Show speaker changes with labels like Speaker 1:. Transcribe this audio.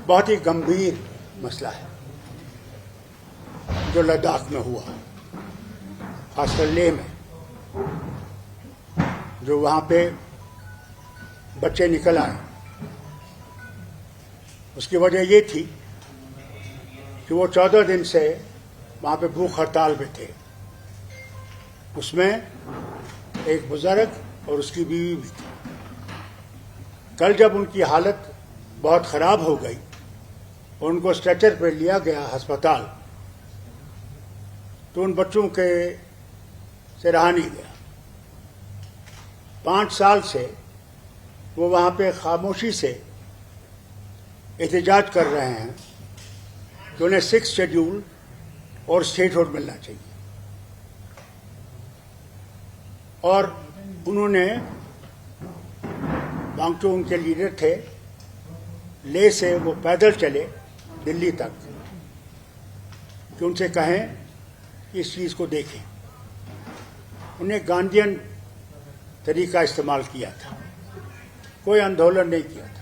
Speaker 1: बहुत ही गंभीर मसला है जो लद्दाख में हुआ, खासकर लेह में, जो वहाँ पे बच्चे निकल आए। उसकी वजह ये थी कि वो 14 दिन से वहाँ पे भूख हड़ताल पे थे। उसमें एक बुजुर्ग और उसकी बीवी भी थी। कल जब उनकी हालत बहुत ख़राब हो गई और उनको स्ट्रेचर पे लिया गया अस्पताल, तो उन बच्चों के से रहा नहीं गया। 5 साल से वो वहाँ पे खामोशी से एहतजाज कर रहे हैं कि उन्हें 6th शेड्यूल और स्टेटहुड मिलना चाहिए। और उन्होंने, वांगचुक उनके लीडर थे, ले से वो पैदल चले दिल्ली तक कि उनसे कहें इस चीज़ को देखें। उन्हें गांधीयन तरीका इस्तेमाल किया था, कोई आंदोलन नहीं किया था।